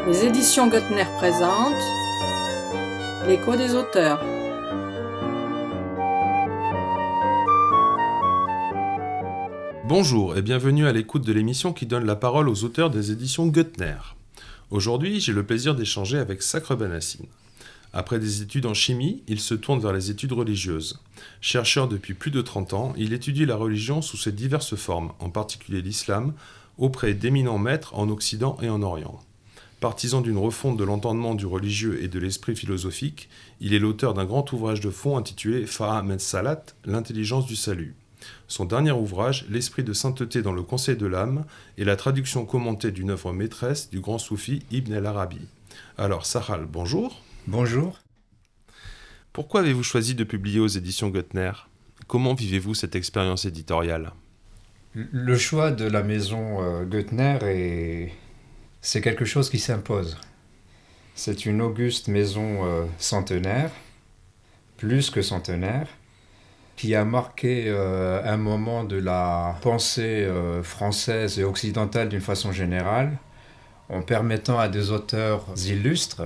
Les éditions Goettner présentent L'écho des auteurs. Bonjour et bienvenue à l'écoute de l'émission qui donne la parole aux auteurs des éditions Goettner. Aujourd'hui, j'ai le plaisir d'échanger avec Sacre Benassine. Après des études en chimie, il se tourne vers les études religieuses. Chercheur depuis plus de 30 ans, il étudie la religion sous ses diverses formes, en particulier l'islam, auprès d'éminents maîtres en Occident et en Orient. Partisan d'une refonte de l'entendement du religieux et de l'esprit philosophique, il est l'auteur d'un grand ouvrage de fond intitulé Fahm es-Salat, l'intelligence du salut. Son dernier ouvrage, L'esprit de sainteté dans le conseil de l'âme, est la traduction commentée d'une œuvre maîtresse du grand soufi Ibn el-Arabi. Alors, Sahal, bonjour. Bonjour. Pourquoi avez-vous choisi de publier aux éditions Goettner ? Comment vivez-vous cette expérience éditoriale ? Le choix de la maison Goettner c'est quelque chose qui s'impose. C'est une auguste maison centenaire, plus que centenaire, qui a marqué un moment de la pensée française et occidentale d'une façon générale, en permettant à des auteurs illustres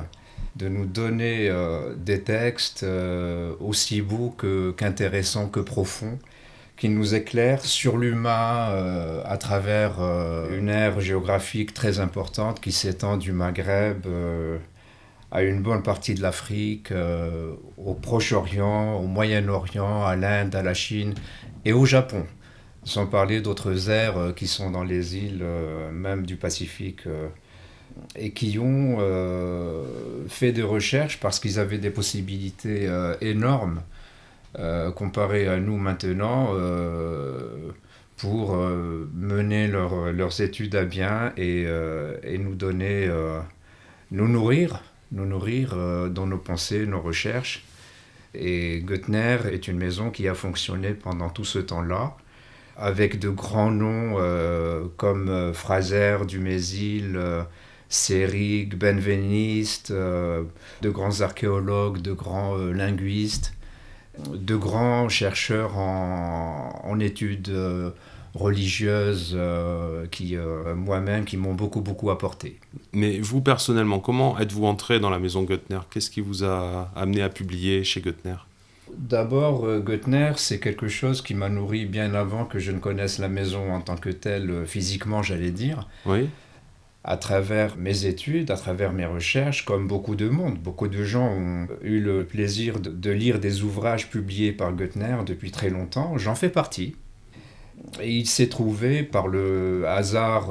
de nous donner des textes aussi beaux qu'intéressants, que profonds, qui nous éclairent sur l'humain à travers une aire géographique très importante qui s'étend du Maghreb à une bonne partie de l'Afrique, au Proche-Orient, au Moyen-Orient, à l'Inde, à la Chine et au Japon, sans parler d'autres aires qui sont dans les îles même du Pacifique et qui ont fait des recherches parce qu'ils avaient des possibilités énormes comparées à nous maintenant pour mener leurs études à bien et nous donner, nous nourrir dans nos pensées, nos recherches. Et Goettner est une maison qui a fonctionné pendant tout ce temps-là, avec de grands noms comme Fraser, Dumézil, Seyrig, Benveniste, de grands archéologues, de grands linguistes, de grands chercheurs en études religieuses qui m'ont beaucoup apporté. Mais vous, personnellement, comment êtes-vous entré dans la maison Goettner ? Qu'est-ce qui vous a amené à publier chez Goettner ? D'abord, Goettner, c'est quelque chose qui m'a nourri bien avant que je ne connaisse la maison en tant que telle, physiquement, j'allais dire. Oui. À travers mes études, à travers mes recherches, comme beaucoup de monde, beaucoup de gens ont eu le plaisir de lire des ouvrages publiés par Goettner depuis très longtemps. J'en fais partie. Et il s'est trouvé par le hasard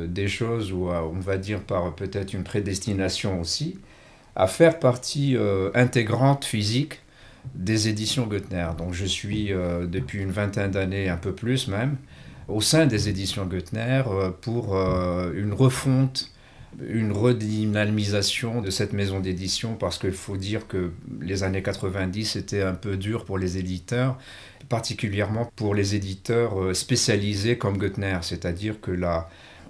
des choses, ou on va dire par peut-être une prédestination aussi, à faire partie intégrante physique des éditions Goettner. Donc je suis depuis une vingtaine d'années, un peu plus même, au sein des éditions Goettner pour une refonte, une redynamisation de cette maison d'édition, parce qu'il faut dire que les années 90 étaient un peu dures pour les éditeurs, particulièrement pour les éditeurs spécialisés comme Goettner, c'est-à-dire que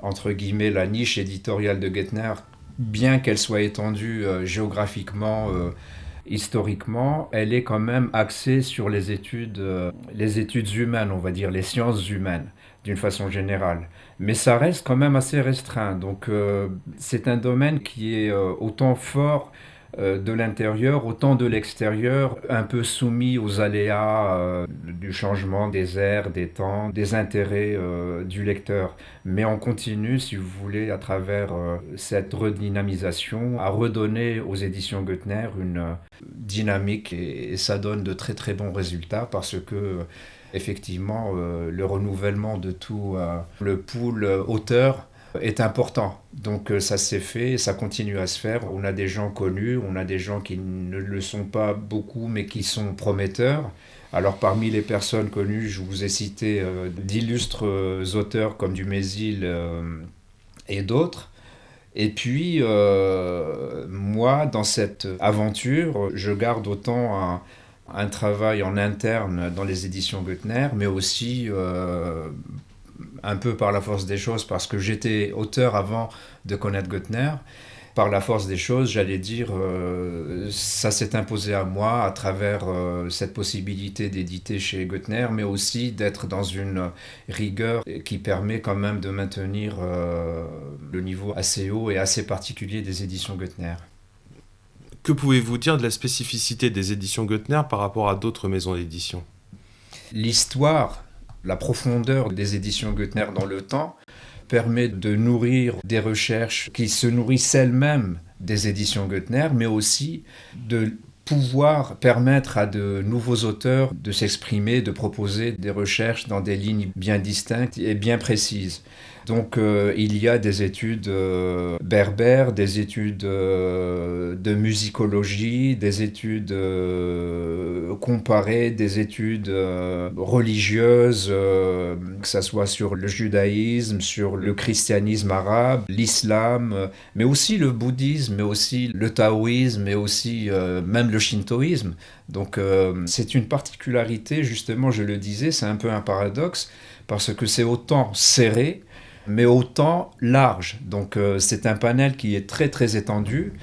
entre guillemets, la niche éditoriale de Goettner, bien qu'elle soit étendue géographiquement, historiquement, elle est quand même axée sur les études humaines, on va dire, les sciences humaines, d'une façon générale. Mais ça reste quand même assez restreint. Donc c'est un domaine qui est autant fort de l'intérieur, autant de l'extérieur, un peu soumis aux aléas du changement des ères, des temps, des intérêts du lecteur. Mais on continue, si vous voulez, à travers cette redynamisation, à redonner aux éditions Goettner une dynamique et ça donne de très très bons résultats parce que effectivement le renouvellement de tout le pool auteur est important. Donc ça s'est fait et ça continue à se faire. On a des gens connus, on a des gens qui ne le sont pas beaucoup mais qui sont prometteurs. Alors parmi les personnes connues, je vous ai cité d'illustres auteurs comme Dumézil et d'autres. Et puis moi, dans cette aventure, je garde autant un travail en interne dans les éditions Goettner, mais aussi un peu par la force des choses, parce que j'étais auteur avant de connaître Goettner, par la force des choses, j'allais dire, ça s'est imposé à moi à travers cette possibilité d'éditer chez Goettner, mais aussi d'être dans une rigueur qui permet quand même de maintenir le niveau assez haut et assez particulier des éditions Goettner. Que pouvez-vous dire de la spécificité des éditions Goettner par rapport à d'autres maisons d'édition ? L'histoire, la profondeur des éditions Goettner dans le temps permet de nourrir des recherches qui se nourrissent elles-mêmes des éditions Goettner, mais aussi de pouvoir permettre à de nouveaux auteurs de s'exprimer, de proposer des recherches dans des lignes bien distinctes et bien précises. Donc il y a des études berbères, des études de musicologie, des études comparées, des études religieuses, que ce soit sur le judaïsme, sur le christianisme arabe, l'islam, mais aussi le bouddhisme, mais aussi le taoïsme, mais aussi même le shintoïsme. Donc c'est une particularité, justement, je le disais, c'est un peu un paradoxe, parce que c'est autant serré, mais autant large. Donc c'est un panel qui est très très étendu,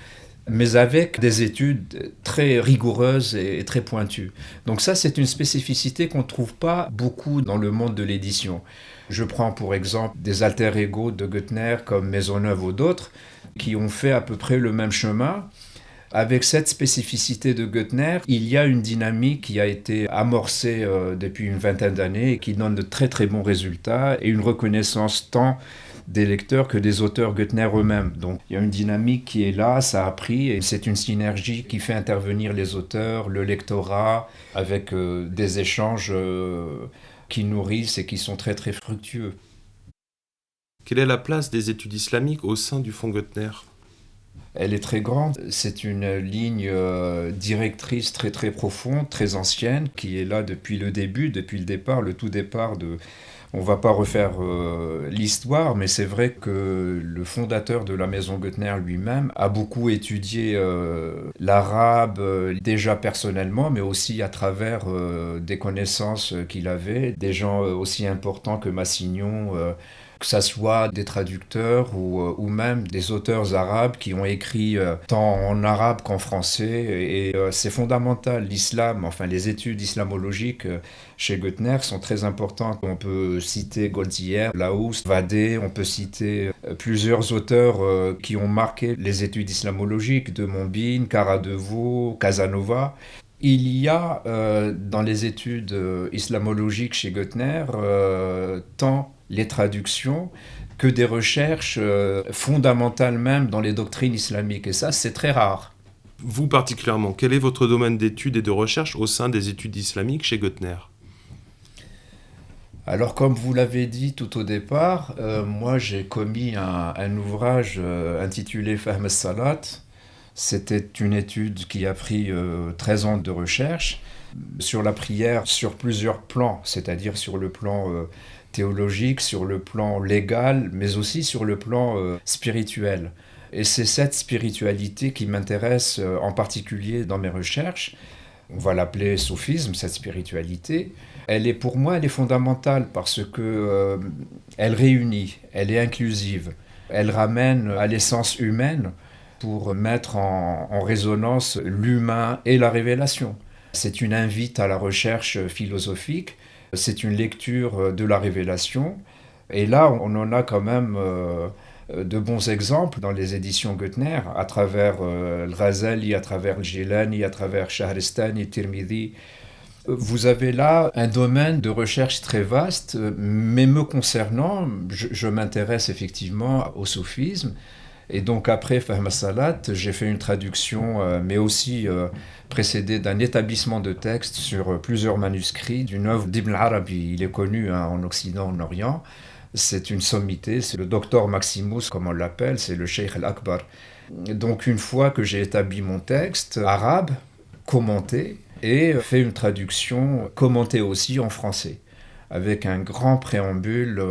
mais avec des études très rigoureuses et très pointues. Donc ça, c'est une spécificité qu'on ne trouve pas beaucoup dans le monde de l'édition. Je prends pour exemple des alter ego de Goettner comme Maisonneuve ou d'autres, qui ont fait à peu près le même chemin. Avec cette spécificité de Goettner, il y a une dynamique qui a été amorcée depuis une vingtaine d'années et qui donne de très très bons résultats et une reconnaissance tant des lecteurs que des auteurs Goettner eux-mêmes. Donc il y a une dynamique qui est là, ça a pris, et c'est une synergie qui fait intervenir les auteurs, le lectorat, avec des échanges qui nourrissent et qui sont très très fructueux. Quelle est la place des études islamiques au sein du Fonds Goettner ? Elle est très grande, c'est une ligne directrice très très profonde, très ancienne, qui est là depuis le début, depuis le départ, le tout départ de... On ne va pas refaire l'histoire, mais c'est vrai que le fondateur de la maison Goettner lui-même a beaucoup étudié l'arabe, déjà personnellement, mais aussi à travers des connaissances qu'il avait, des gens aussi importants que Massignon, que ça soit des traducteurs ou même des auteurs arabes qui ont écrit tant en arabe qu'en français. Et c'est fondamental. L'islam, enfin les études islamologiques chez Goettner sont très importantes. On peut citer Goldziher, Laous, Vadé, on peut citer plusieurs auteurs qui ont marqué les études islamologiques, de Montbine, Karadevaux, Casanova. Il y a dans les études islamologiques chez Goettner tant les traductions que des recherches fondamentales même dans les doctrines islamiques. Et ça, c'est très rare. Vous particulièrement, quel est votre domaine d'études et de recherche au sein des études islamiques chez Goettner ? Alors, comme vous l'avez dit tout au départ, moi j'ai commis un ouvrage intitulé Fahm as-Salat. C'était une étude qui a pris 13 ans de recherche sur la prière sur plusieurs plans, c'est-à-dire sur le plan théologique, sur le plan légal, mais aussi sur le plan spirituel. Et c'est cette spiritualité qui m'intéresse en particulier dans mes recherches. On va l'appeler soufisme, cette spiritualité. Pour moi, elle est fondamentale parce que elle réunit, elle est inclusive, elle ramène à l'essence humaine pour mettre en résonance l'humain et la révélation. C'est une invite à la recherche philosophique, c'est une lecture de la révélation. Et là, on en a quand même de bons exemples dans les éditions Goettner, à travers le Ghazali, à travers le Jilani, à travers Shahristani, Tirmidhi. Vous avez là un domaine de recherche très vaste, mais me concernant, je m'intéresse effectivement au soufisme. Et donc après Fahm as-Salat, j'ai fait une traduction, mais aussi précédée d'un établissement de texte sur plusieurs manuscrits d'une œuvre d'Ibn Arabi. Il est connu en Occident, en Orient. C'est une sommité, c'est le docteur Maximus, comme on l'appelle, c'est le Cheikh al-Akbar. Donc une fois que j'ai établi mon texte arabe, commenté, et fait une traduction commentée aussi en français, avec un grand préambule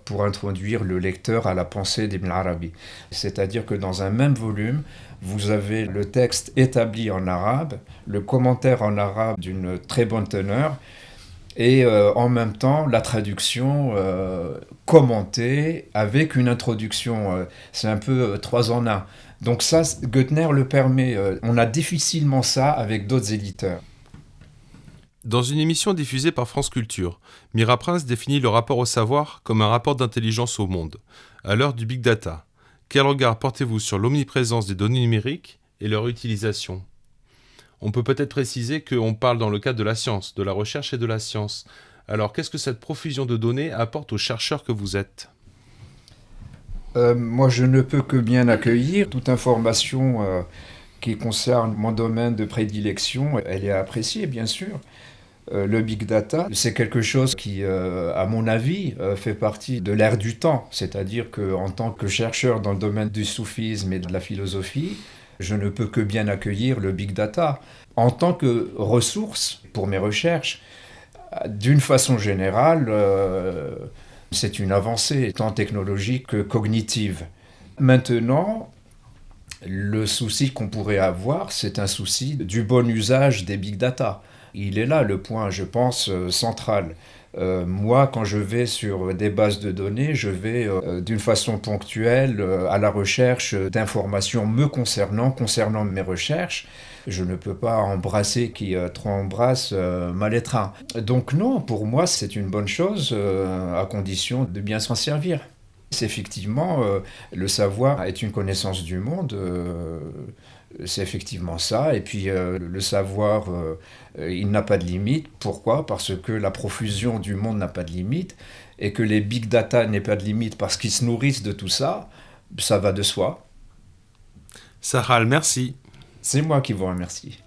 pour introduire le lecteur à la pensée d'Ibn Arabi. C'est-à-dire que dans un même volume, vous avez le texte établi en arabe, le commentaire en arabe d'une très bonne teneur, et en même temps la traduction commentée avec une introduction. C'est un peu 3 en 1. Donc ça, Goettner le permet. On a difficilement ça avec d'autres éditeurs. Dans une émission diffusée par France Culture, Mira Prince définit le rapport au savoir comme un rapport d'intelligence au monde, à l'heure du big data. Quel regard portez-vous sur l'omniprésence des données numériques et leur utilisation ? On peut peut-être préciser qu'on parle dans le cadre de la science, de la recherche et de la science. Alors qu'est-ce que cette profusion de données apporte aux chercheurs que vous êtes ? Moi, je ne peux que bien accueillir toute information qui concerne mon domaine de prédilection. Elle est appréciée, bien sûr. Le big data, c'est quelque chose qui, à mon avis, fait partie de l'ère du temps. C'est-à-dire qu'en tant que chercheur dans le domaine du soufisme et de la philosophie, je ne peux que bien accueillir le big data. En tant que ressource pour mes recherches, d'une façon générale, c'est une avancée tant technologique que cognitive. Maintenant, le souci qu'on pourrait avoir, c'est un souci du bon usage des big data. Il est là le point, je pense, central. Moi, quand je vais sur des bases de données, je vais d'une façon ponctuelle à la recherche d'informations me concernant mes recherches. Je ne peux pas embrasser qui trop embrasse mal étreint. Donc non, pour moi, c'est une bonne chose à condition de bien s'en servir. C'est effectivement, le savoir est une connaissance du monde, c'est effectivement ça. Et puis le savoir, il n'a pas de limite. Pourquoi ? Parce que la profusion du monde n'a pas de limite et que les big data n'aient pas de limite parce qu'ils se nourrissent de tout ça, ça va de soi. Sahral, merci. C'est moi qui vous remercie.